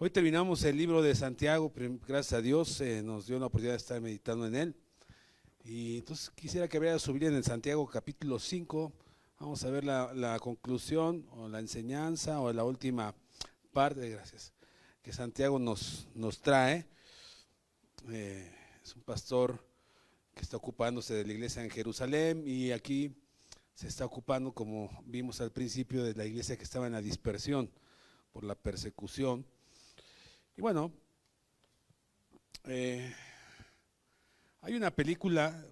Hoy terminamos el libro de Santiago, gracias a Dios nos dio la oportunidad de estar meditando en él. Y entonces quisiera que abriera su Biblia en el Santiago capítulo 5. Vamos a ver la conclusión o la enseñanza o la última parte, gracias, que Santiago nos trae. Es un pastor que está ocupándose de la iglesia en Jerusalén y aquí se está ocupando, como vimos al principio, de la iglesia que estaba en la dispersión por la persecución. Y bueno, hay una película,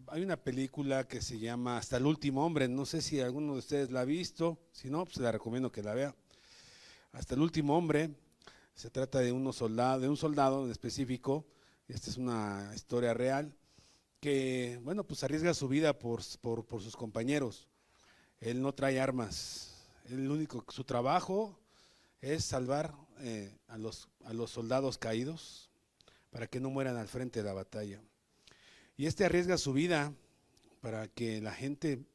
hay una película que se llama Hasta el último hombre. No sé si alguno de ustedes la ha visto, si no, pues la recomiendo que la vea. Hasta el último hombre, se trata de un soldado en específico. Esta es una historia real que, bueno, pues arriesga su vida por sus compañeros. Él no trae armas, su trabajo es salvar a los soldados caídos para que no mueran al frente de la batalla. Y arriesga su vida para que la gente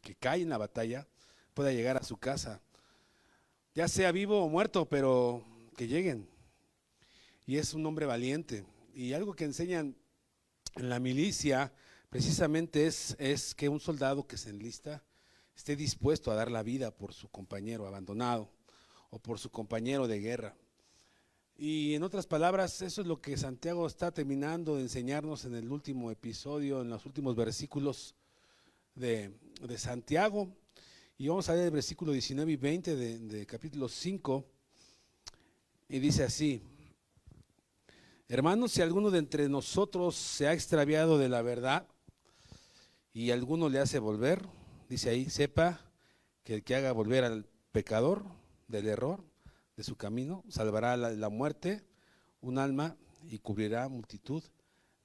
que cae en la batalla pueda llegar a su casa, ya sea vivo o muerto, pero que lleguen. Y es un hombre valiente. Y algo que enseñan en la milicia precisamente es que un soldado que se enlista esté dispuesto a dar la vida por su compañero abandonado o por su compañero de guerra. Y en otras palabras, eso es lo que Santiago está terminando de enseñarnos en el último episodio, en los últimos versículos de Santiago. Y vamos a ver el versículo 19 y 20 de capítulo 5. Y dice así: hermanos, si alguno de entre nosotros se ha extraviado de la verdad y alguno le hace volver, dice ahí, sepa que el que haga volver al pecador del error de su camino, salvará la muerte, un alma, y cubrirá multitud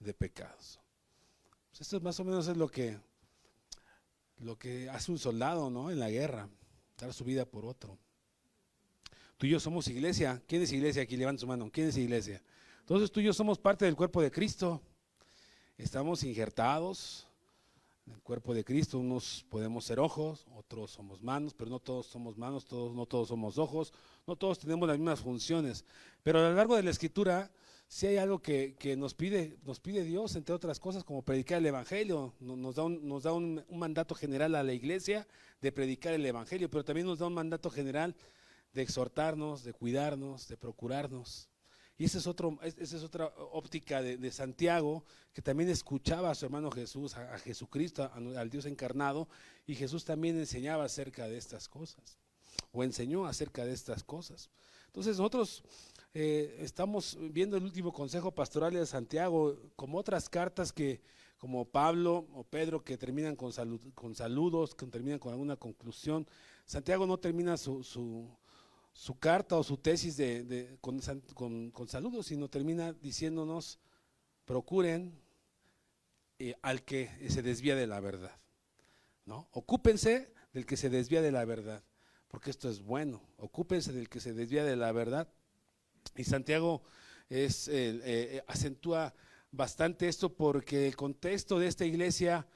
de pecados. Pues esto más o menos es lo que hace un soldado, ¿no?, en la guerra, dar su vida por otro. Tú y yo somos iglesia. ¿Quién es iglesia aquí? Levanta su mano. ¿Quién es iglesia? Entonces tú y yo somos parte del cuerpo de Cristo. Estamos injertados en el cuerpo de Cristo. Unos podemos ser ojos, otros somos manos, pero no todos somos manos, no todos somos ojos, no todos tenemos las mismas funciones. Pero a lo largo de la Escritura, sí hay algo que nos pide Dios, entre otras cosas, como predicar el Evangelio. Nos da un mandato general a la iglesia de predicar el Evangelio, pero también nos da un mandato general de exhortarnos, de cuidarnos, de procurarnos. Y esa es otra óptica de Santiago, que también escuchaba a su hermano Jesús, a Jesucristo, al Dios encarnado, y Jesús también enseñaba acerca de estas cosas, o enseñó acerca de estas cosas. Entonces nosotros estamos viendo el último consejo pastoral de Santiago, como otras cartas como Pablo o Pedro, que terminan con saludos, que terminan con alguna conclusión. Santiago no termina su carta o su tesis con saludos, sino termina diciéndonos: procuren al que se desvía de la verdad, ¿no? Ocúpense del que se desvía de la verdad, porque esto es bueno. Ocúpense del que se desvía de la verdad. Y Santiago acentúa bastante esto, porque el contexto de esta iglesia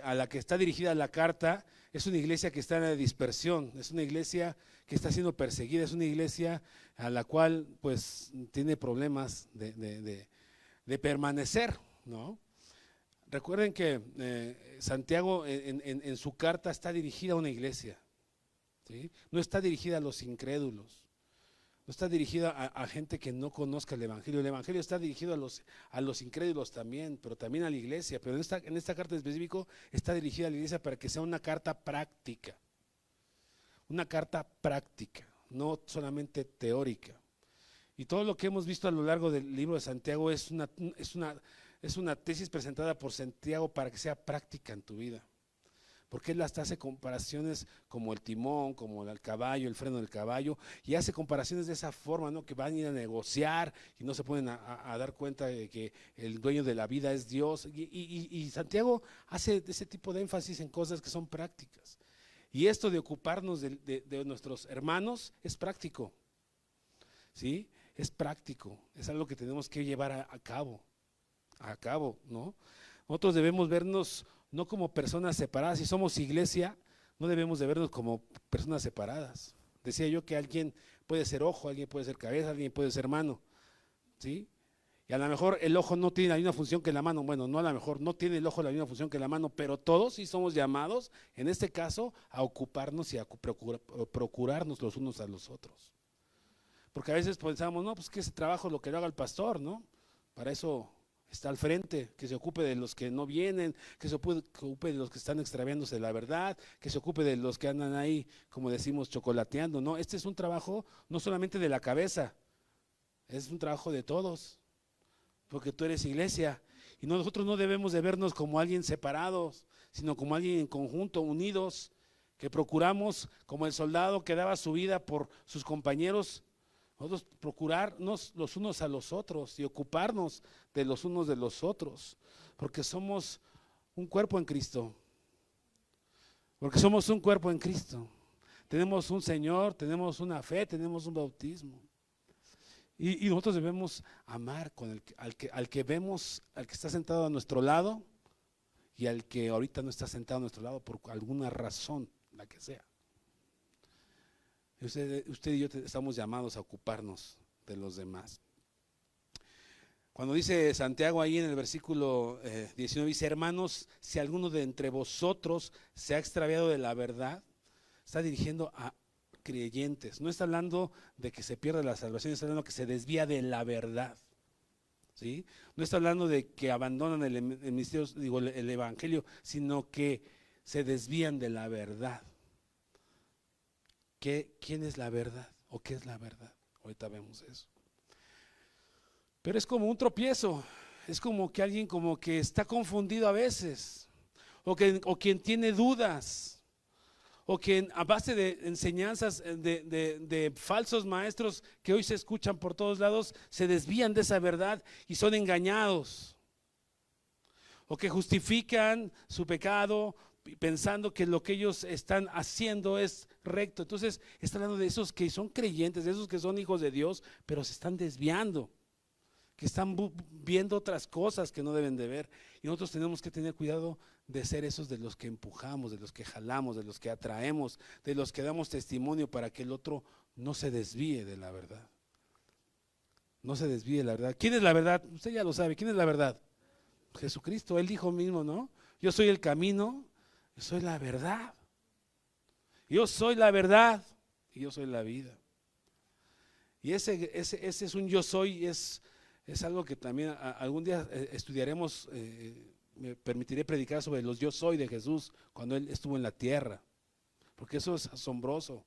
a la que está dirigida la carta es una iglesia que está en la dispersión, es una iglesia que está siendo perseguida, es una iglesia a la cual pues tiene problemas de permanecer, ¿no? Recuerden que Santiago en su carta está dirigida a una iglesia, ¿sí? No está dirigida a los incrédulos, no está dirigida a gente que no conozca el Evangelio. El Evangelio está dirigido a los incrédulos también, pero también a la iglesia. Pero en esta carta en específico está dirigida a la iglesia para que sea una carta práctica, no solamente teórica. Y todo lo que hemos visto a lo largo del libro de Santiago es una tesis presentada por Santiago para que sea práctica en tu vida. Porque él hasta hace comparaciones como el timón, como el caballo, el freno del caballo, y hace comparaciones de esa forma, ¿no?, que van a ir a negociar y no se pueden a dar cuenta de que el dueño de la vida es Dios. Y Santiago hace ese tipo de énfasis en cosas que son prácticas. Y esto de ocuparnos de nuestros hermanos es práctico, ¿sí? Es práctico, es algo que tenemos que llevar a cabo, ¿no? Nosotros debemos vernos no como personas separadas. Si somos iglesia, no debemos de vernos como personas separadas. Decía yo que alguien puede ser ojo, alguien puede ser cabeza, alguien puede ser mano, ¿sí? Y a lo mejor el ojo no tiene la misma función que la mano. Bueno, no, a lo mejor no tiene el ojo la misma función que la mano, pero todos sí somos llamados, en este caso, a ocuparnos y a procurarnos los unos a los otros. Porque a veces pensamos, no, pues que ese trabajo es lo que lo haga el pastor, ¿no? Para eso está al frente, que se ocupe de los que no vienen, que se ocupe de los que están extraviándose de la verdad, que se ocupe de los que andan ahí, como decimos, chocolateando. No, este es un trabajo no solamente de la cabeza, es un trabajo de todos, porque tú eres iglesia. Y nosotros no debemos de vernos como alguien separados, sino como alguien en conjunto, unidos, que procuramos, como el soldado que daba su vida por sus compañeros, nosotros procurarnos los unos a los otros y ocuparnos de los unos de los otros, porque somos un cuerpo en Cristo, porque somos un cuerpo en Cristo. Tenemos un Señor, tenemos una fe, tenemos un bautismo. Y nosotros debemos amar al que vemos, al que está sentado a nuestro lado y al que ahorita no está sentado a nuestro lado por alguna razón, la que sea. Usted y yo estamos llamados a ocuparnos de los demás. Cuando dice Santiago ahí en el versículo 19, dice: hermanos, si alguno de entre vosotros se ha extraviado de la verdad, está dirigiendo a creyentes. No está hablando de que se pierda la salvación, está hablando que se desvía de la verdad. ¿Sí? No está hablando de que abandonan el ministerio, digo, el evangelio, sino que se desvían de la verdad. ¿Quién es la verdad? ¿O qué es la verdad? Ahorita vemos eso. Pero es como un tropiezo, es como que alguien como que está confundido a veces, o quien tiene dudas, o quien a base de enseñanzas de falsos maestros que hoy se escuchan por todos lados, se desvían de esa verdad y son engañados, o que justifican su pecado pensando que lo que ellos están haciendo es recto. Entonces está hablando de esos que son creyentes, de esos que son hijos de Dios, pero se están desviando, que están viendo otras cosas que no deben de ver. Y nosotros tenemos que tener cuidado de ser esos de los que empujamos, de los que jalamos, de los que atraemos, de los que damos testimonio para que el otro no se desvíe de la verdad. No se desvíe de la verdad. ¿Quién es la verdad? Usted ya lo sabe. ¿Quién es la verdad? Jesucristo. Él dijo mismo, ¿no? Yo soy el camino, yo soy la verdad. Yo soy la verdad y yo soy la vida. Y ese es un yo soy, es algo que también algún día estudiaremos. Me permitiré predicar sobre los yo soy de Jesús cuando Él estuvo en la tierra, porque eso es asombroso,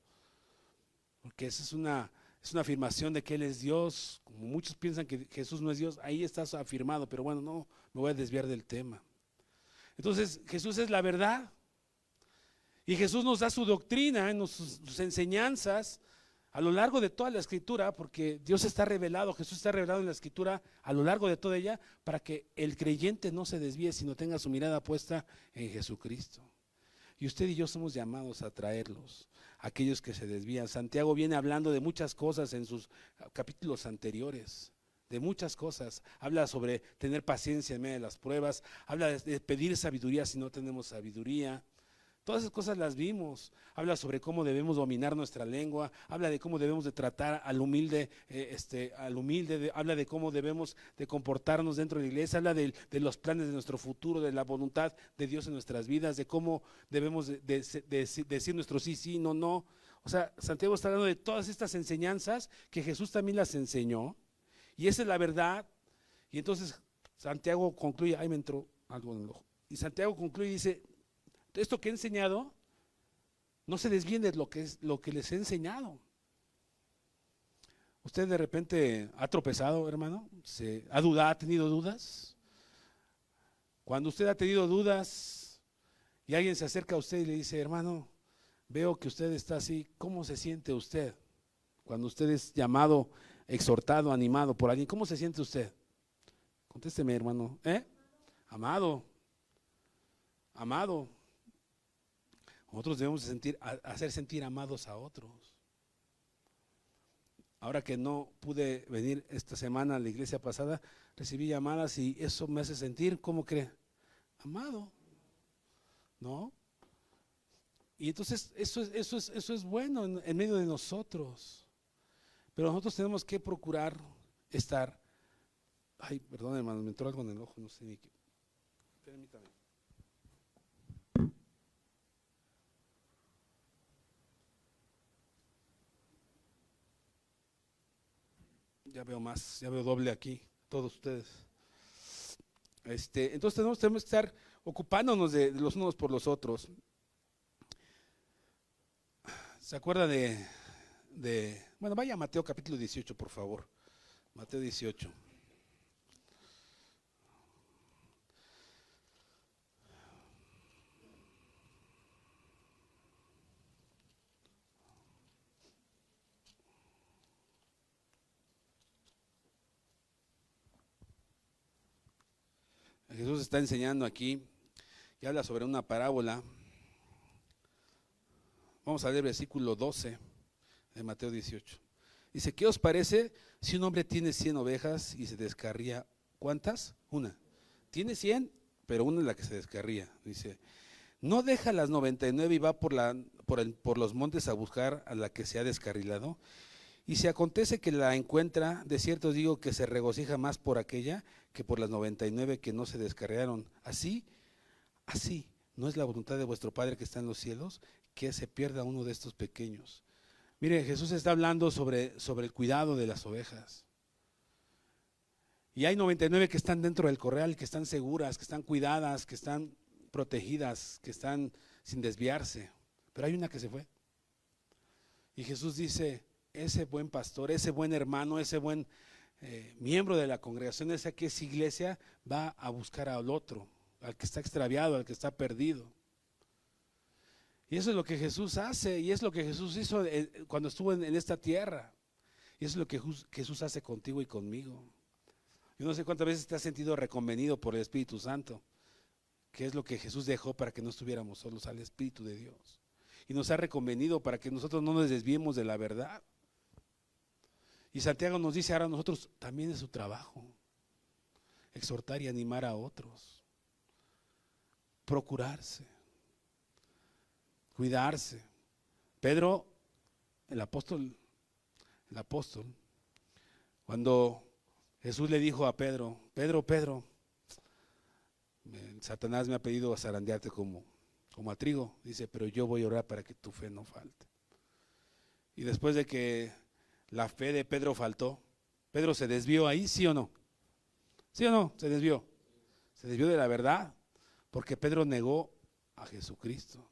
porque esa es una afirmación de que Él es Dios. Como muchos piensan que Jesús no es Dios, ahí está afirmado, pero bueno, no me voy a desviar del tema. Entonces Jesús es la verdad y Jesús nos da su doctrina, sus enseñanzas a lo largo de toda la escritura, porque Dios está revelado, Jesús está revelado en la escritura a lo largo de toda ella, para que el creyente no se desvíe, sino tenga su mirada puesta en Jesucristo. Y usted y yo somos llamados a traerlos, aquellos que se desvían. Santiago viene hablando de muchas cosas en sus capítulos anteriores, de muchas cosas. Habla sobre tener paciencia en medio de las pruebas, habla de pedir sabiduría si no tenemos sabiduría. Todas esas cosas las vimos. Habla sobre cómo debemos dominar nuestra lengua, habla de cómo debemos de tratar al humilde, habla de cómo debemos de comportarnos dentro de la iglesia, habla de los planes de nuestro futuro, de la voluntad de Dios en nuestras vidas, de cómo debemos de decir nuestro sí, sí, no, no. O sea, Santiago está hablando de todas estas enseñanzas que Jesús también las enseñó, y esa es la verdad. Y entonces Santiago concluye, ahí me entró algo en el ojo, y Santiago concluye y dice: esto que he enseñado, no se desvíen de lo que les he enseñado. ¿Usted de repente ha tropezado, hermano? ¿Ha tenido dudas? Cuando usted ha tenido dudas y alguien se acerca a usted y le dice: hermano, veo que usted está así, ¿cómo se siente usted? Cuando usted es llamado, exhortado, animado por alguien, ¿cómo se siente usted? Contésteme, hermano. Amado. Amado. Nosotros debemos hacer sentir amados a otros. Ahora que no pude venir esta semana a la iglesia pasada, recibí llamadas y eso me hace sentir, ¿cómo cree? Amado, ¿no? Y entonces eso es bueno en medio de nosotros. Pero nosotros tenemos que procurar estar. Ay, perdón, hermano, me entró algo en el ojo, no sé ni qué. Permítame. Ya veo más, ya veo doble aquí, todos ustedes. Entonces tenemos que estar ocupándonos de los unos por los otros. ¿Se acuerda bueno, vaya a Mateo capítulo 18, por favor? Mateo 18. Jesús está enseñando aquí y habla sobre una parábola. Vamos a leer el versículo 12 de Mateo 18. Dice, ¿qué os parece si un hombre tiene 100 ovejas y se descarría? ¿Cuántas? Una. Tiene 100, pero una es la que se descarría. Dice, ¿no deja las 99 y va por los montes a buscar a la que se ha descarrilado? Y si acontece que la encuentra, de cierto os digo que se regocija más por aquella que por las 99 que no se descarriaron. Así, ¿no es la voluntad de vuestro Padre que está en los cielos que se pierda uno de estos pequeños? Mire, Jesús está hablando sobre el cuidado de las ovejas. Y hay 99 que están dentro del corral, que están seguras, que están cuidadas, que están protegidas, que están sin desviarse. Pero hay una que se fue. Y Jesús dice, ese buen pastor, ese buen hermano, ese buen miembro de la congregación, esa que es iglesia, va a buscar al otro, al que está extraviado, al que está perdido. Y eso es lo que Jesús hace, y es lo que Jesús hizo cuando estuvo en esta tierra. Y eso es lo que Jesús hace contigo y conmigo. Yo no sé cuántas veces te has sentido reconvenido por el Espíritu Santo, que es lo que Jesús dejó para que no estuviéramos solos, al Espíritu de Dios. Y nos ha reconvenido para que nosotros no nos desviemos de la verdad. Y Santiago nos dice ahora nosotros, también es su trabajo, exhortar y animar a otros, procurarse, cuidarse. Pedro, el apóstol, cuando Jesús le dijo a Pedro, Pedro, Satanás me ha pedido zarandearte como a trigo, dice, pero yo voy a orar para que tu fe no falte. Y después de que la fe de Pedro faltó, Pedro se desvió ahí, ¿sí o no? ¿Sí o no? Se desvió de la verdad, porque Pedro negó a Jesucristo.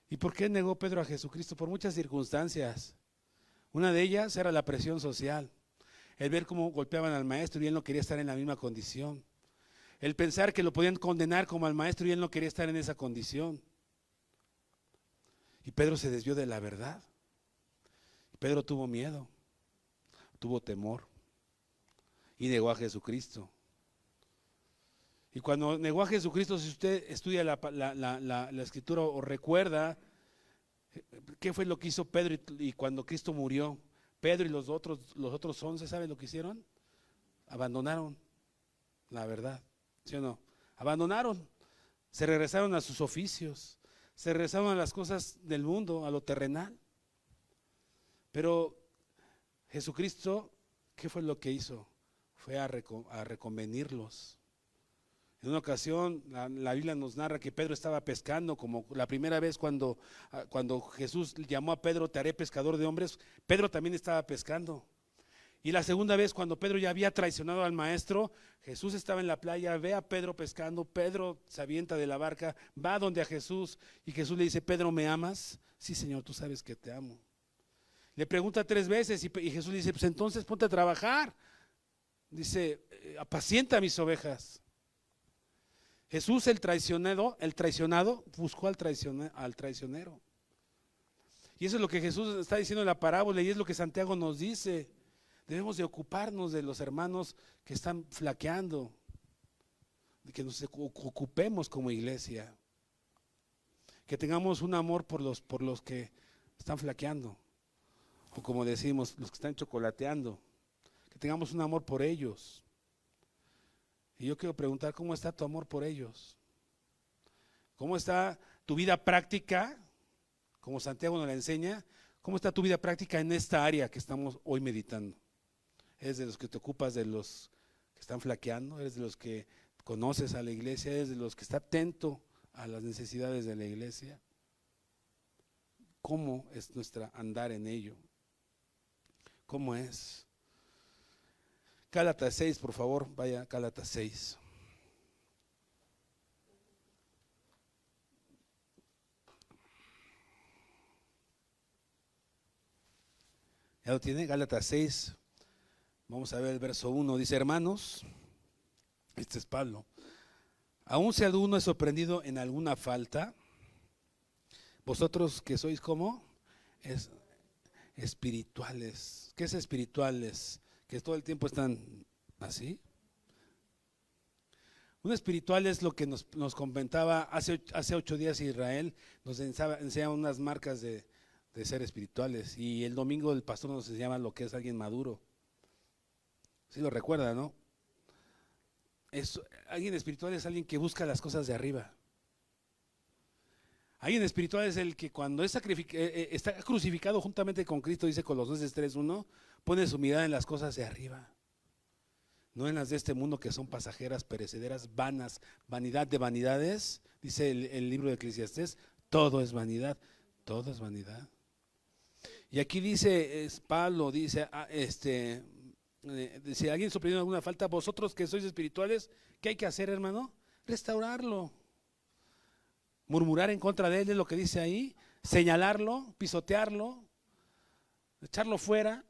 ¿Y por qué negó Pedro a Jesucristo? Por muchas circunstancias. Una de ellas era la presión social, el ver cómo golpeaban al maestro y él no quería estar en la misma condición, el pensar que lo podían condenar como al maestro y él no quería estar en esa condición. Y Pedro se desvió de la verdad. Pedro tuvo miedo, tuvo temor y negó a Jesucristo. Y cuando negó a Jesucristo, si usted estudia la escritura o recuerda, ¿qué fue lo que hizo Pedro y cuando Cristo murió? Pedro y los otros 11, ¿saben lo que hicieron? Abandonaron la verdad, ¿sí o no? Abandonaron, se regresaron a sus oficios, se regresaron a las cosas del mundo, a lo terrenal. Pero Jesucristo, ¿qué fue lo que hizo? Fue a reconvenirlos. En una ocasión la Biblia nos narra que Pedro estaba pescando, como la primera vez cuando Jesús llamó a Pedro, te haré pescador de hombres, Pedro también estaba pescando. Y la segunda vez cuando Pedro ya había traicionado al maestro, Jesús estaba en la playa, ve a Pedro pescando, Pedro se avienta de la barca, va donde a Jesús y Jesús le dice, Pedro, ¿me amas? Sí, Señor, tú sabes que te amo. Le pregunta 3 veces y Jesús le dice, pues entonces ponte a trabajar. Dice, apacienta mis ovejas. Jesús el traicionado buscó al traicionero. Y eso es lo que Jesús está diciendo en la parábola y es lo que Santiago nos dice. Debemos de ocuparnos de los hermanos que están flaqueando, de que nos ocupemos como iglesia, que tengamos un amor por los que están flaqueando, o como decimos, los que están chocolateando, que tengamos un amor por ellos. Y yo quiero preguntar, ¿cómo está tu amor por ellos? ¿Cómo está tu vida práctica, como Santiago nos la enseña, cómo está tu vida práctica en esta área que estamos hoy meditando. ¿Eres de los que te ocupas de los que están flaqueando? ¿Eres de los que conoces a la iglesia? ¿Eres de los que está atento a las necesidades de la iglesia? ¿Cómo es nuestra andar en ello? ¿Cómo es? Gálatas 6, por favor, vaya, Gálatas 6. ¿Ya lo tiene? Gálatas 6. Vamos a ver el verso 1. Dice: hermanos, este es Pablo, aun si alguno es sorprendido en alguna falta, vosotros que sois como espirituales. ¿Qué es espirituales? Que todo el tiempo están así. Un espiritual es lo que nos comentaba hace 8 días Israel, nos enseñaba unas marcas de ser espirituales, y el domingo el pastor nos enseñaba lo que es alguien maduro. ¿Sí lo recuerda, no? Alguien espiritual es alguien que busca las cosas de arriba. Alguien espiritual es el que cuando está crucificado juntamente con Cristo, dice Colosenses 3:1, pone su mirada en las cosas de arriba, no en las de este mundo, que son pasajeras, perecederas, vanas, vanidad de vanidades. Dice el libro de Eclesiastés, todo es vanidad, todo es vanidad. Y aquí dice, Pablo dice, si alguien sorprendió alguna falta, vosotros que sois espirituales, ¿qué hay que hacer, hermano? Restaurarlo. Murmurar en contra de él es lo que dice ahí, señalarlo, pisotearlo, echarlo fuera,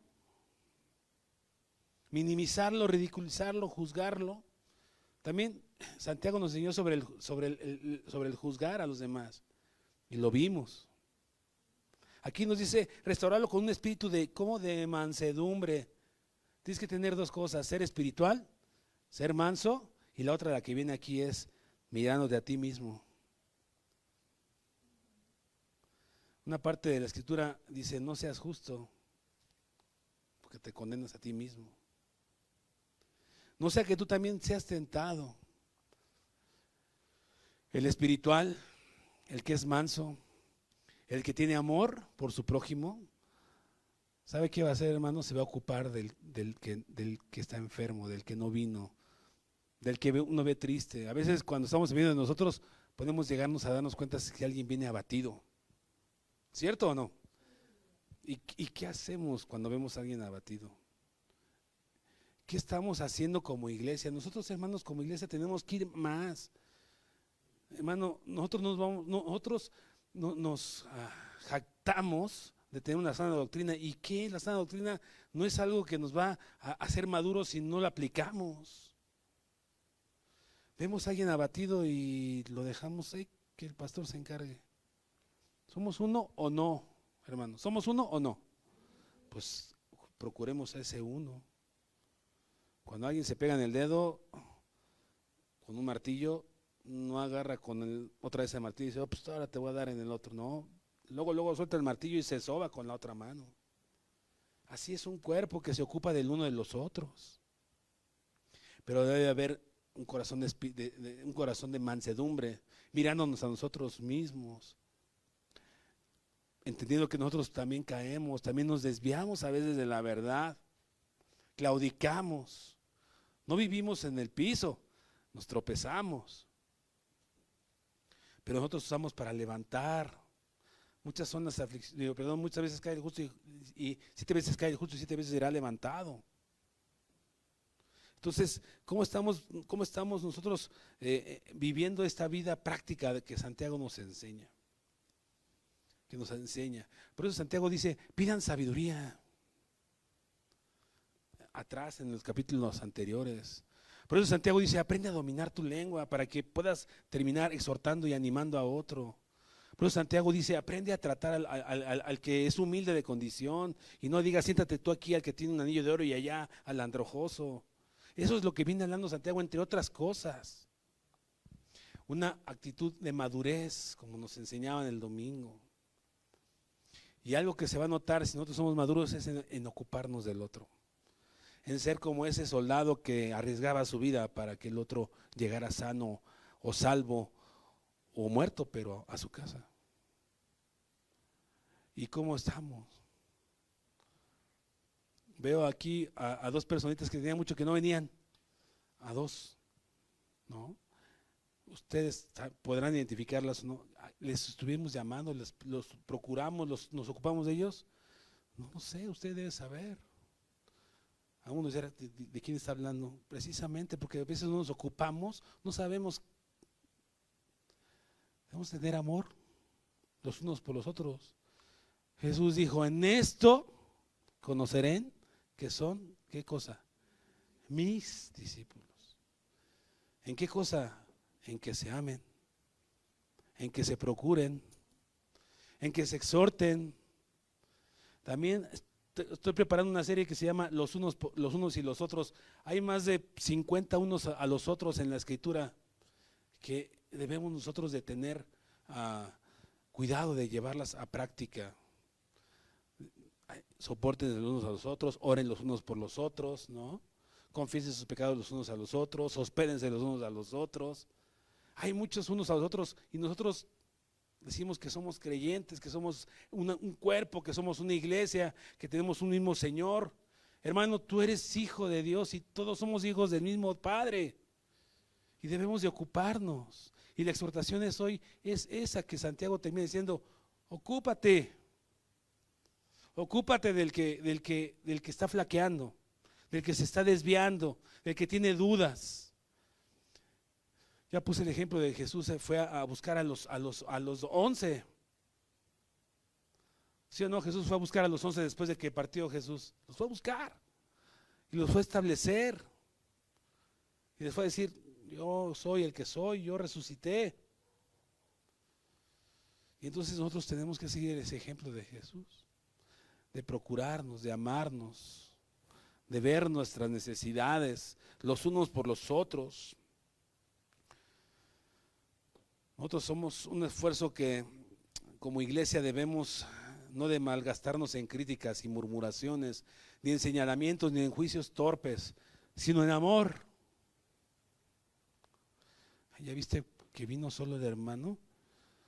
minimizarlo, ridiculizarlo, juzgarlo. También Santiago nos enseñó sobre el juzgar a los demás, y lo vimos. Aquí nos dice restaurarlo con un espíritu de mansedumbre. Tienes que tener dos cosas: ser espiritual, ser manso, y la otra, la que viene aquí, es mirándote a ti mismo. Una parte de la escritura dice: no seas justo, porque te condenas a ti mismo. No sea que tú también seas tentado. El espiritual, el que es manso, el que tiene amor por su prójimo, ¿sabe qué va a hacer, hermano? Se va a ocupar del que está enfermo, del que no vino, del que uno ve triste. A veces cuando estamos viendo de nosotros, podemos llegarnos a darnos cuenta si alguien viene abatido. ¿Cierto o no? ¿Y qué hacemos cuando vemos a alguien abatido? ¿Qué estamos haciendo como iglesia? Nosotros, hermanos, como iglesia tenemos que ir más. Hermano, nosotros nos jactamos de tener una sana doctrina. ¿Y qué? La sana doctrina no es algo que nos va a hacer maduros si no la aplicamos. Vemos a alguien abatido y lo dejamos ahí, que el pastor se encargue. ¿Somos uno o no, hermano? ¿Somos uno o no? Pues procuremos a ese uno. Cuando alguien se pega en el dedo con un martillo, no agarra con otra vez el martillo y dice: oh, pues ahora te voy a dar en el otro. No, luego suelta el martillo y se soba con la otra mano. Así es un cuerpo que se ocupa del uno de los otros. Pero debe haber un corazón de mansedumbre, mirándonos a nosotros mismos, entendiendo que nosotros también caemos, también nos desviamos a veces de la verdad, claudicamos, no vivimos en el piso, nos tropezamos, pero nosotros usamos para levantar. Muchas son las aflicciones, muchas veces cae el justo y 7 veces cae el justo y 7 veces será levantado. Entonces, ¿cómo estamos nosotros viviendo esta vida práctica que Santiago nos enseña? Por eso Santiago dice: pidan sabiduría. Atrás, en los capítulos anteriores. Por eso Santiago dice: aprende a dominar tu lengua para que puedas terminar exhortando y animando a otro. Por eso Santiago dice: aprende a tratar al que es humilde de condición, y no digas: siéntate tú aquí al que tiene un anillo de oro y allá al andrajoso. Eso es lo que viene hablando Santiago, entre otras cosas. Una actitud de madurez, como nos enseñaban el domingo. Y algo que se va a notar si nosotros somos maduros es en ocuparnos del otro, en ser como ese soldado que arriesgaba su vida para que el otro llegara sano o salvo o muerto, pero a su casa. ¿Y cómo estamos? Veo aquí a dos personitas que tenían mucho que no venían, a dos, ¿no? Ustedes podrán identificarlas, ¿no? Les estuvimos llamando, los procuramos, nos ocupamos de ellos. No sé, usted debe saber. A uno de quién está hablando, precisamente porque a veces no nos ocupamos, no sabemos. Debemos tener amor los unos por los otros. Jesús dijo, en esto conocerán que son, ¿qué cosa? Mis discípulos. ¿En qué cosa? En que se amen, en que se procuren, en que se exhorten. También estoy preparando una serie que se llama Los unos y los otros. Hay más de 50 unos a los otros en la Escritura que debemos nosotros de tener cuidado de llevarlas a práctica. Soporten los unos a los otros, oren los unos por los otros, ¿no? Confiesen sus pecados los unos a los otros, hospédense los unos a los otros. Hay muchos unos a los otros y nosotros decimos que somos creyentes, que somos un cuerpo, que somos una iglesia, que tenemos un mismo Señor. Hermano, tú eres hijo de Dios y todos somos hijos del mismo Padre y debemos de ocuparnos. Y la exhortación es hoy, es esa que Santiago termina diciendo, ocúpate del que está flaqueando, del que se está desviando, del que tiene dudas. Ya puse el ejemplo de Jesús, fue a buscar a los 11. ¿Sí o no? Jesús fue a buscar a los 11 después de que partió Jesús. Los fue a buscar y los fue a establecer. Y les fue a decir, yo soy el que soy, yo resucité. Y entonces nosotros tenemos que seguir ese ejemplo de Jesús, de procurarnos, de amarnos, de ver nuestras necesidades los unos por los otros. Nosotros somos un esfuerzo que como iglesia debemos no de malgastarnos en críticas y murmuraciones, ni en señalamientos, ni en juicios torpes, sino en amor. ¿Ya viste que vino solo el hermano?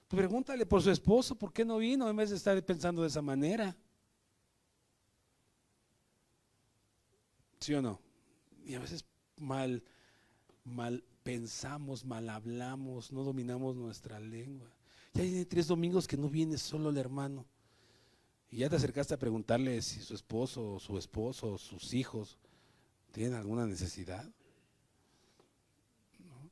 Pues pregúntale por su esposo, ¿por qué no vino? En vez de estar pensando de esa manera. ¿Sí o no? Y a veces mal pensamos, mal hablamos, no dominamos nuestra lengua. Ya hay 3 domingos que no viene solo el hermano. Y ya te acercaste a preguntarle si su esposo o su esposo o sus hijos tienen alguna necesidad. ¿No?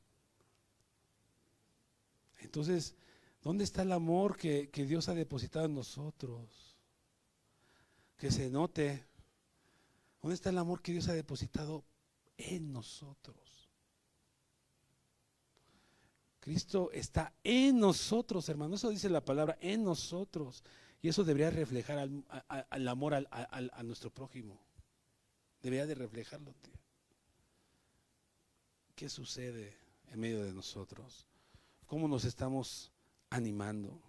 Entonces, ¿dónde está el amor que Dios ha depositado en nosotros? Que se note. ¿Dónde está el amor que Dios ha depositado en nosotros? Cristo está en nosotros, hermano. Eso dice la palabra, en nosotros. Y eso debería reflejar al amor a nuestro prójimo. Debería de reflejarlo, tío. ¿Qué sucede en medio de nosotros? ¿Cómo nos estamos animando?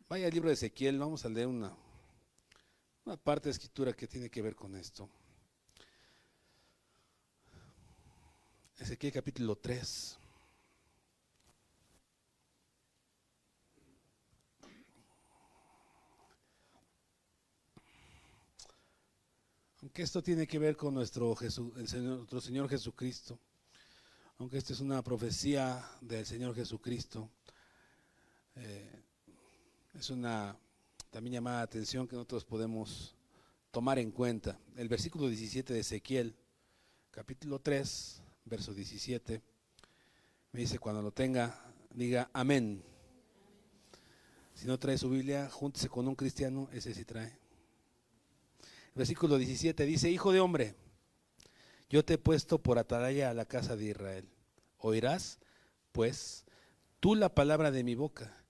Vaya al libro de Ezequiel, vamos a leer una parte de escritura que tiene que ver con esto. Ezequiel capítulo 3. Aunque esto tiene que ver con nuestro Señor Jesucristo, aunque esta es una profecía del Señor Jesucristo, es una también llamada de atención que nosotros podemos tomar en cuenta. El versículo 17 de Ezequiel, capítulo 3, verso 17, me dice, cuando lo tenga, diga amén. Si no trae su Biblia, júntese con un cristiano, ese sí trae. Versículo 17 dice, hijo de hombre, yo te he puesto por atalaya a la casa de Israel. Oirás, pues, tú la palabra de mi boca,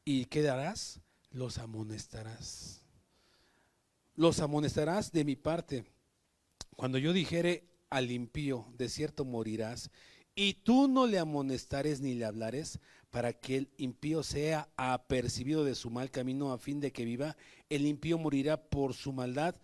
y ¿qué darás? Los amonestarás. Los amonestarás de mi parte. Cuando yo dijere al impío, de cierto morirás, y tú no le amonestares ni le hablares, para que el impío sea apercibido de su mal camino, a fin de que viva. El impío morirá por su maldad.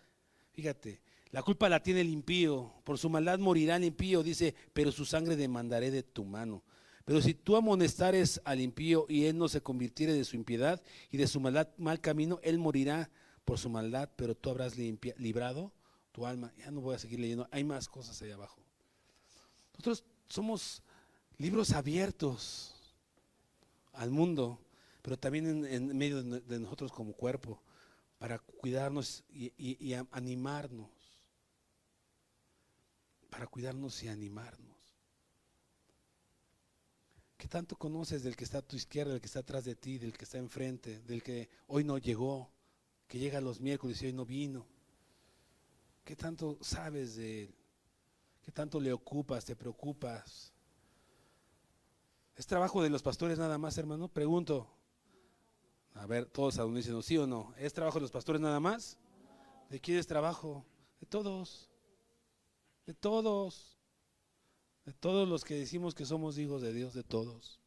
Fíjate, la culpa la tiene el impío, por su maldad morirá el impío, dice, pero su sangre demandaré de tu mano. Pero si tú amonestares al impío y él no se convirtiere de su impiedad y de su maldad, mal camino, él morirá por su maldad, pero tú habrás librado tu alma. Ya no voy a seguir leyendo, hay más cosas allá abajo. Nosotros somos libros abiertos al mundo, pero también en medio de nosotros como cuerpo, para cuidarnos y animarnos, para cuidarnos y animarnos. ¿Qué tanto conoces del que está a tu izquierda, del que está atrás de ti, del que está enfrente, del que hoy no llegó, que llega los miércoles y hoy no vino? ¿Qué tanto sabes de él? ¿Qué tanto le ocupas, te preocupas? ¿Es trabajo de los pastores nada más, hermano? Pregunto. A ver, todos aún dicen sí o no. ¿Es trabajo de los pastores nada más? ¿De quién es trabajo? De todos. De todos. De todos los que decimos que somos hijos de Dios, de todos.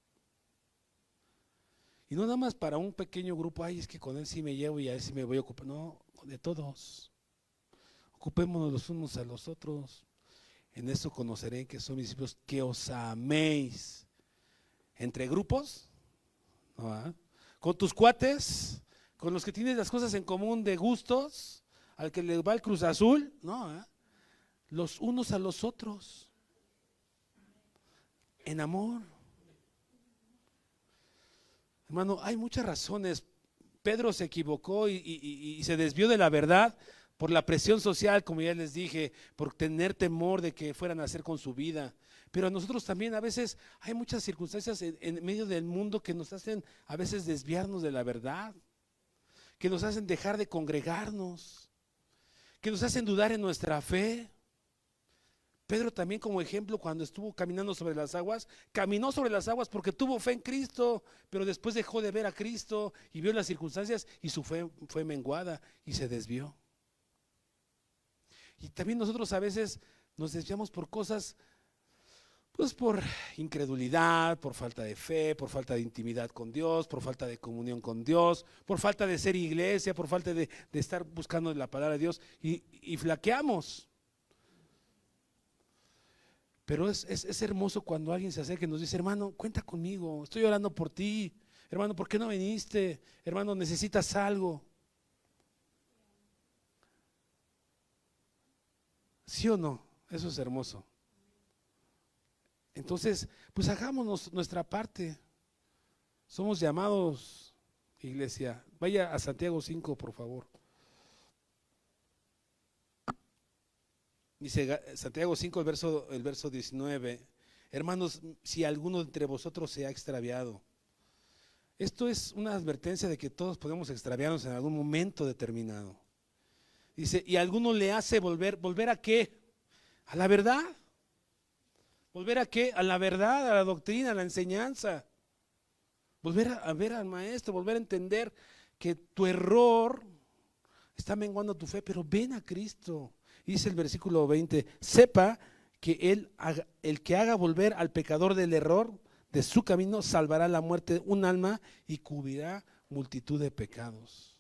Y no nada más para un pequeño grupo, ay, es que con él sí me llevo y a él sí me voy a ocupar. No, de todos. Ocupémonos los unos a los otros. En esto conoceré que son mis discípulos, que os améis. ¿Entre grupos? No, ¿eh? ¿Con tus cuates? ¿Con los que tienes las cosas en común de gustos? ¿Al que le va el Cruz Azul? No, ¿eh? Los unos a los otros. En amor. Hermano, hay muchas razones. Pedro se equivocó y se desvió de la verdad por la presión social, como ya les dije, por tener temor de que fueran a hacer con su vida. Pero a nosotros también a veces hay muchas circunstancias en medio del mundo que nos hacen a veces desviarnos de la verdad, que nos hacen dejar de congregarnos, que nos hacen dudar en nuestra fe. Pedro también, como ejemplo, cuando estuvo caminando sobre las aguas, caminó sobre las aguas porque tuvo fe en Cristo, pero después dejó de ver a Cristo y vio las circunstancias y su fe fue menguada y se desvió. Y también nosotros a veces nos desviamos por cosas, pues por incredulidad, por falta de fe, por falta de intimidad con Dios, por falta de comunión con Dios, por falta de ser iglesia, por falta de estar buscando la palabra de Dios y flaqueamos. Pero es hermoso cuando alguien se acerca y nos dice, hermano, cuenta conmigo, estoy orando por ti. Hermano, ¿por qué no viniste? Hermano, necesitas algo. ¿Sí o no? Eso es hermoso. Entonces, pues hagámonos nuestra parte. Somos llamados, iglesia. Vaya a Santiago 5, por favor. Dice Santiago 5, el verso 19, hermanos, si alguno entre vosotros se ha extraviado. Esto es una advertencia de que todos podemos extraviarnos en algún momento determinado. Dice, y alguno le hace ¿volver a qué? A la verdad. ¿Volver a qué? A la verdad, a la doctrina, a la enseñanza. Volver a ver al maestro, volver a entender que tu error está menguando tu fe, pero ven a Cristo. Dice el versículo 20, sepa que el que haga volver al pecador del error de su camino, salvará la muerte de un alma y cubrirá multitud de pecados.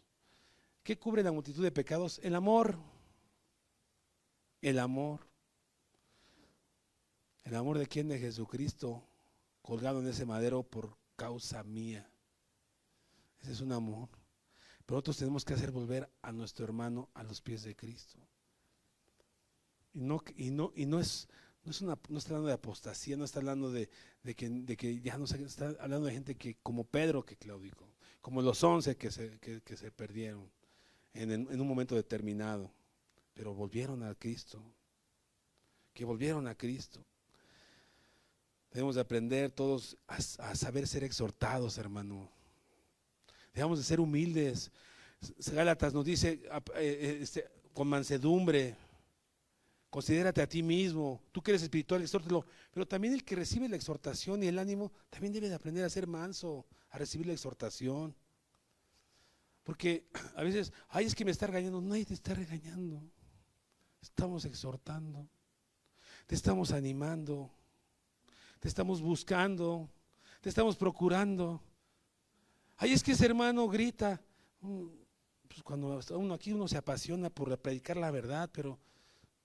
¿Qué cubre la multitud de pecados? El amor. El amor. ¿El amor de quién? De Jesucristo, colgado en ese madero por causa mía. Ese es un amor. Pero nosotros tenemos que hacer volver a nuestro hermano a los pies de Cristo. No está hablando de apostasía, no está hablando de que ya no está hablando de gente que como Pedro que claudicó, como los 11 que se perdieron en un momento determinado, pero volvieron a Cristo, que volvieron a Cristo. Debemos de aprender todos a saber ser exhortados, hermano. Debemos de ser humildes. Gálatas nos dice con mansedumbre. Considérate a ti mismo, tú que eres espiritual, exhórtalo, pero también el que recibe la exhortación y el ánimo, también debe de aprender a ser manso, a recibir la exhortación. Porque a veces, ay, es que me está regañando, nadie te está regañando, estamos exhortando, te estamos animando, te estamos buscando, te estamos procurando. Ay, es que ese hermano grita, pues cuando uno se apasiona por predicar la verdad, pero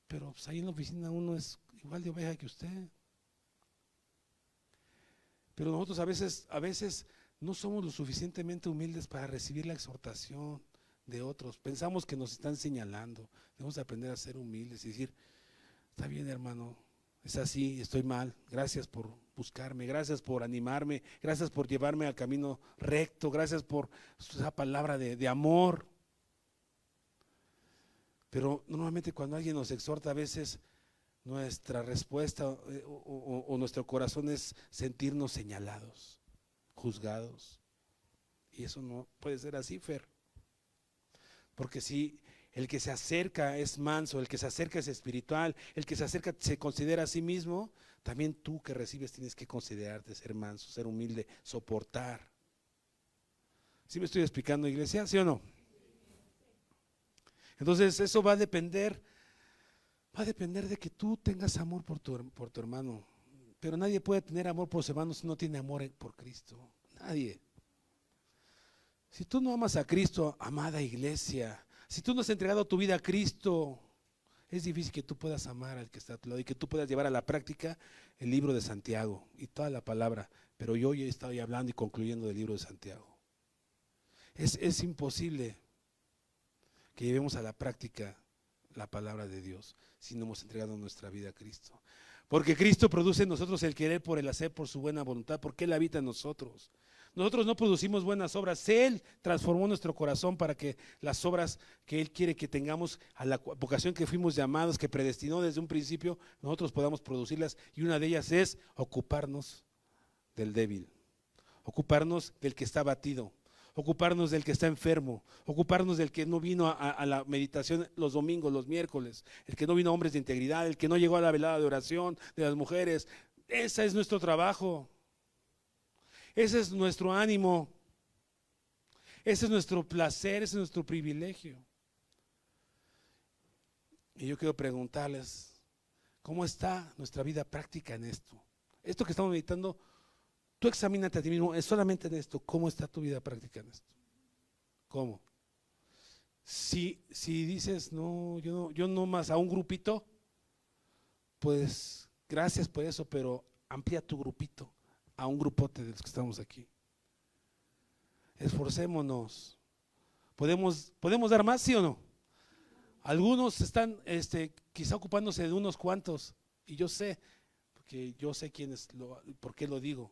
pues ahí en la oficina uno es igual de oveja que usted. Pero nosotros a veces no somos lo suficientemente humildes para recibir la exhortación de otros. Pensamos que nos están señalando. Debemos aprender a ser humildes y decir, está bien, hermano, es así, estoy mal. Gracias por buscarme, gracias por animarme, gracias por llevarme al camino recto, gracias por esa palabra de amor. Pero normalmente cuando alguien nos exhorta, a veces nuestra respuesta o nuestro corazón es sentirnos señalados, juzgados. Y eso no puede ser así, Fer. Porque si el que se acerca es manso, el que se acerca es espiritual, el que se acerca se considera a sí mismo, también tú que recibes tienes que considerarte ser manso, ser humilde, soportar. ¿Sí me estoy explicando, iglesia? ¿Sí o no? Entonces eso va a depender de que tú tengas amor por tu hermano. Pero nadie puede tener amor por su hermano si no tiene amor por Cristo. Nadie. Si tú no amas a Cristo, amada iglesia, si tú no has entregado tu vida a Cristo, es difícil que tú puedas amar al que está a tu lado y que tú puedas llevar a la práctica el libro de Santiago y toda la palabra. Pero yo ya estoy hablando y concluyendo del libro de Santiago. Es imposible que llevemos a la práctica la palabra de Dios si no hemos entregado nuestra vida a Cristo. Porque Cristo produce en nosotros el querer por el hacer, por su buena voluntad, porque Él habita en nosotros. Nosotros no producimos buenas obras, Él transformó nuestro corazón para que las obras que Él quiere que tengamos, a la vocación que fuimos llamados, que predestinó desde un principio, nosotros podamos producirlas, y una de ellas es ocuparnos del débil, ocuparnos del que está abatido, ocuparnos del que está enfermo, ocuparnos del que no vino a la meditación los domingos, los miércoles, el que no vino a hombres de integridad, el que no llegó a la velada de oración de las mujeres. Ese es nuestro trabajo, ese es nuestro ánimo, ese es nuestro placer, ese es nuestro privilegio. Y yo quiero preguntarles, ¿cómo está nuestra vida práctica en esto? Esto que estamos meditando, tú examínate a ti mismo, es solamente en esto. ¿Cómo está tu vida práctica en esto? ¿Cómo? Si dices, no, yo no más a un grupito, pues gracias por eso, pero amplía tu grupito a un grupote de los que estamos aquí. Esforcémonos. ¿Podemos dar más, sí o no? Algunos están quizá ocupándose de unos cuantos, y yo sé, porque yo sé por qué lo digo.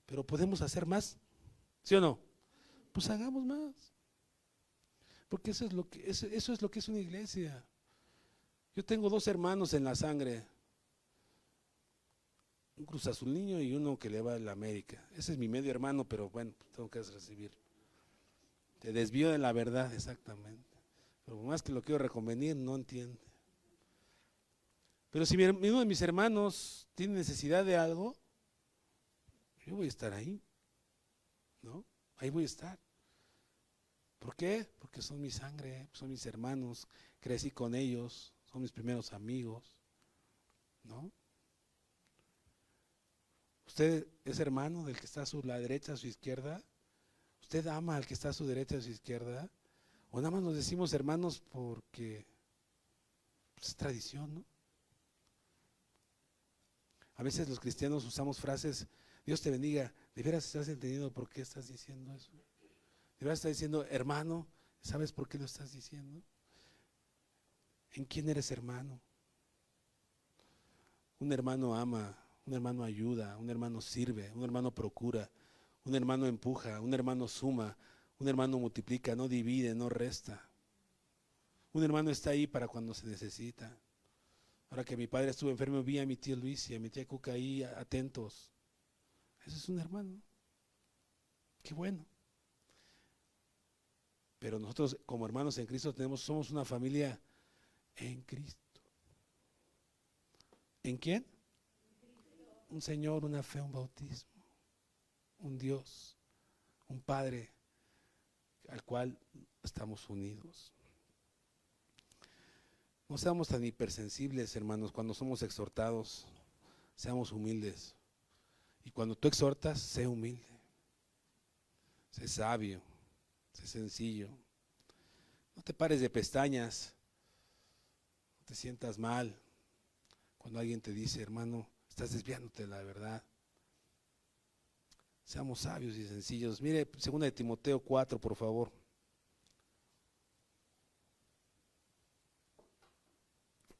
Pero ¿podemos hacer más? ¿Sí o no? Pues hagamos más. Porque eso es lo que es una iglesia. Yo tengo 2 hermanos en la sangre. Un Cruz Azulino y uno que le va a la América. Ese es mi medio hermano, pero bueno, tengo que recibir. Te desvío de la verdad, exactamente. Pero más que lo quiero reconvenir, no entiende. Pero si uno de mis hermanos tiene necesidad de algo, yo voy a estar ahí, ¿no? Ahí voy a estar. ¿Por qué? Porque son mi sangre, son mis hermanos, crecí con ellos, son mis primeros amigos, ¿no? ¿Usted es hermano del que está a su derecha, a su izquierda? ¿Usted ama al que está a su derecha, a su izquierda? ¿O nada más nos decimos hermanos porque pues, es tradición, ¿no? A veces los cristianos usamos frases, Dios te bendiga, ¿de veras estás entendiendo por qué estás diciendo eso? ¿De veras estás diciendo hermano? ¿Sabes por qué lo estás diciendo? ¿En quién eres hermano? Un hermano ama, un hermano ayuda, un hermano sirve, un hermano procura, un hermano empuja, un hermano suma, un hermano multiplica, no divide, no resta. Un hermano está ahí para cuando se necesita. Ahora que mi padre estuvo enfermo, vi a mi tía Luis y a mi tía Cuca ahí atentos. Ese es un hermano. Qué bueno. Pero nosotros como hermanos en Cristo somos una familia en Cristo. ¿En quién? Un Señor, una fe, un bautismo, un Dios, un Padre al cual estamos unidos. No seamos tan hipersensibles, hermanos, cuando somos exhortados, seamos humildes. Y cuando tú exhortas, sé humilde, sé sabio, sé sencillo. No te pares de pestañas, no te sientas mal cuando alguien te dice, hermano, estás desviándote de la verdad. Seamos sabios y sencillos. Mire, 2 Timoteo 4, por favor.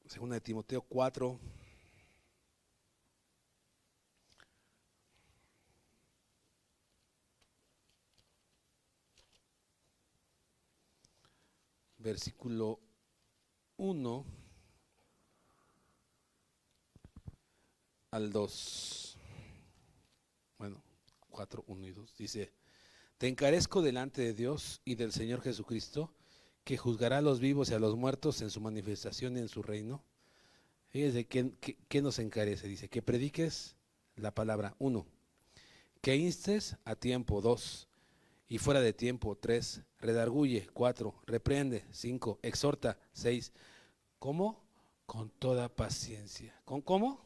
2 Timoteo 4. Versículo 1 al 2. Bueno, 4, 1 y 2. Dice: Te encarezco delante de Dios y del Señor Jesucristo, que juzgará a los vivos y a los muertos en su manifestación y en su reino. Fíjese, ¿qué nos encarece? Dice, que prediques la palabra, 1. Que instes a tiempo, 2. Y fuera de tiempo, 3. Redarguye, 4. Reprende, 5. Exhorta, 6. ¿Cómo? Con toda paciencia. ¿Con cómo?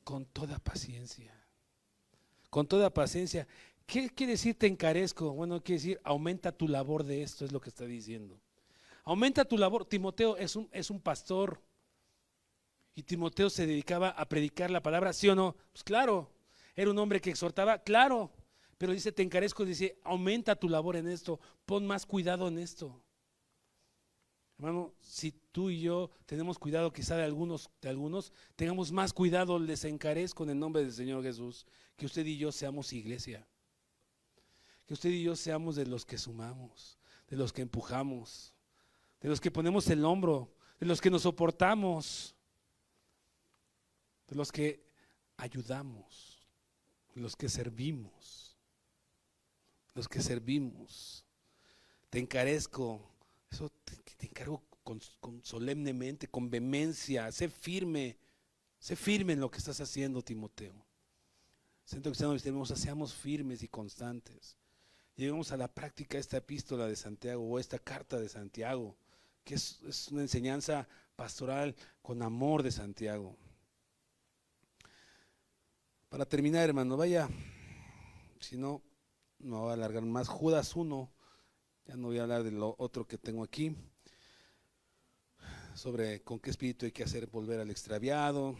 Con toda paciencia. Con toda paciencia. ¿Qué quiere decir te encarezco? Bueno, quiere decir aumenta tu labor de esto, es lo que está diciendo. Aumenta tu labor. Timoteo es un pastor. Y Timoteo se dedicaba a predicar la palabra, ¿sí o no? Pues claro. Era un hombre que exhortaba, claro. Pero dice, te encarezco, dice, aumenta tu labor en esto, pon más cuidado en esto. Hermano, si tú y yo tenemos cuidado quizá de algunos, tengamos más cuidado, les encarezco en el nombre del Señor Jesús, que usted y yo seamos iglesia. Que usted y yo seamos de los que sumamos, de los que empujamos, de los que ponemos el hombro, de los que nos soportamos, de los que ayudamos, de los que servimos, Te encarezco, eso te encargo con solemnemente, con vehemencia, sé firme en lo que estás haciendo, Timoteo. Siento que seamos firmes y constantes. Lleguemos a la práctica esta epístola de Santiago o esta carta de Santiago, que es una enseñanza pastoral con amor de Santiago. Para terminar, hermano, vaya, si no, no voy a alargar más. Judas 1, ya no voy a hablar de lo otro que tengo aquí, sobre con qué espíritu hay que hacer volver al extraviado.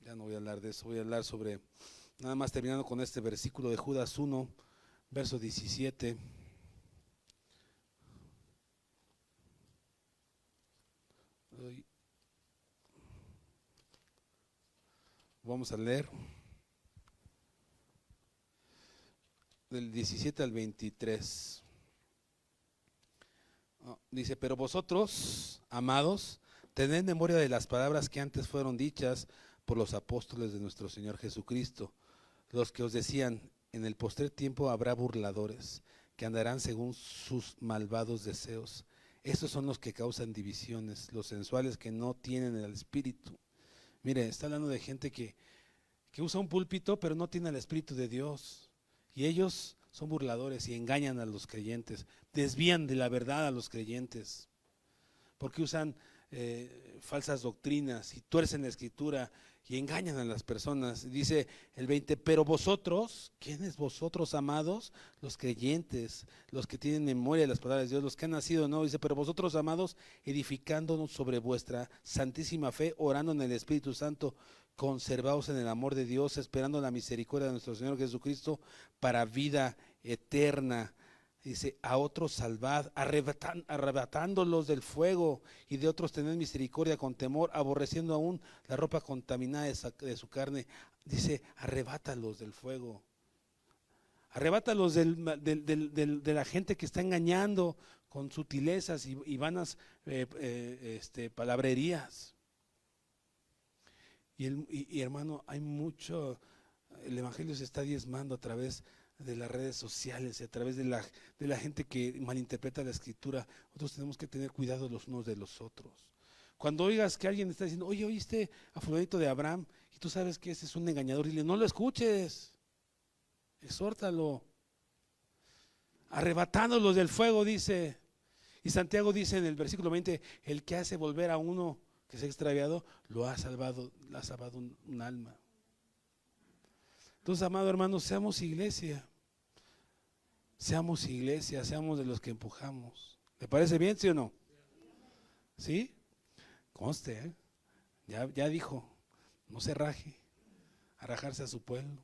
Ya no voy a hablar de eso, voy a hablar sobre, nada más terminando con este versículo de Judas 1, verso 17. Vamos a leer del 17 al 23. Dice, pero vosotros, amados, tened memoria de las palabras que antes fueron dichas por los apóstoles de nuestro Señor Jesucristo, los que os decían, en el postrer tiempo habrá burladores, que andarán según sus malvados deseos. Estos son los que causan divisiones, los sensuales que no tienen el espíritu. Mire, está hablando de gente que usa un púlpito, pero no tiene el espíritu de Dios. Y ellos son burladores y engañan a los creyentes, desvían de la verdad a los creyentes, porque usan falsas doctrinas y tuercen la escritura y engañan a las personas. Dice el 20, pero vosotros, ¿quiénes vosotros, amados? Los creyentes, los que tienen memoria de las palabras de Dios, los que han nacido, no, dice, pero vosotros, amados, edificándonos sobre vuestra santísima fe, orando en el Espíritu Santo, conservaos en el amor de Dios, esperando la misericordia de nuestro Señor Jesucristo para vida eterna. Dice, a otros salvad, arrebatándolos del fuego, y de otros tened misericordia con temor, aborreciendo aún la ropa contaminada de su carne. Dice, arrebátalos del fuego. Arrebátalos de la gente que está engañando con sutilezas y vanas palabrerías. Y hermano, hay mucho, el evangelio se está diezmando a través de las redes sociales y a través de la gente que malinterpreta la escritura. Nosotros tenemos que tener cuidado los unos de los otros. Cuando oigas que alguien está diciendo, oye, ¿oíste a fulanito de Abraham? Y tú sabes que ese es un engañador, dile, no lo escuches, exhórtalo, arrebatándolos del fuego, dice. Y Santiago dice en el versículo 20, el que hace volver a uno que se ha extraviado, lo ha salvado un alma. Entonces, amado hermano, seamos iglesia, seamos de los que empujamos. ¿Le parece bien, sí o no? ¿Sí? Conste, ya dijo, no se raje, a rajarse a su pueblo,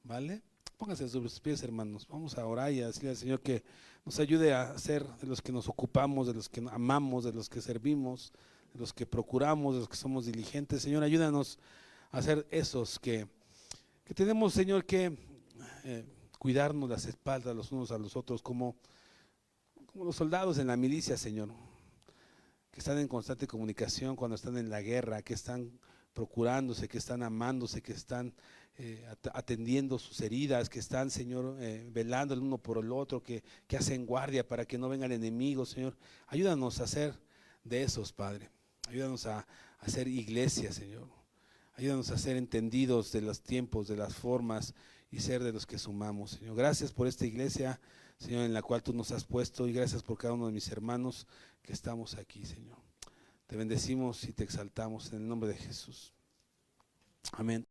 ¿vale? Pónganse a sus pies, hermanos. Vamos a orar y a decirle al Señor que nos ayude a ser de los que nos ocupamos, de los que amamos, de los que servimos, de los que procuramos, de los que somos diligentes. Señor, ayúdanos a ser esos que tenemos, Señor, que cuidarnos las espaldas los unos a los otros, como los soldados en la milicia, Señor, que están en constante comunicación cuando están en la guerra, que están procurándose, que están amándose, que están atendiendo sus heridas, que están, Señor, velando el uno por el otro, que hacen guardia para que no venga el enemigo, Señor. Ayúdanos a ser de esos, Padre. Ayúdanos a ser iglesia, Señor. Ayúdanos a ser entendidos de los tiempos, de las formas y ser de los que sumamos, Señor. Gracias por esta iglesia, Señor, en la cual tú nos has puesto, y gracias por cada uno de mis hermanos que estamos aquí, Señor. Te bendecimos y te exaltamos en el nombre de Jesús. Amén.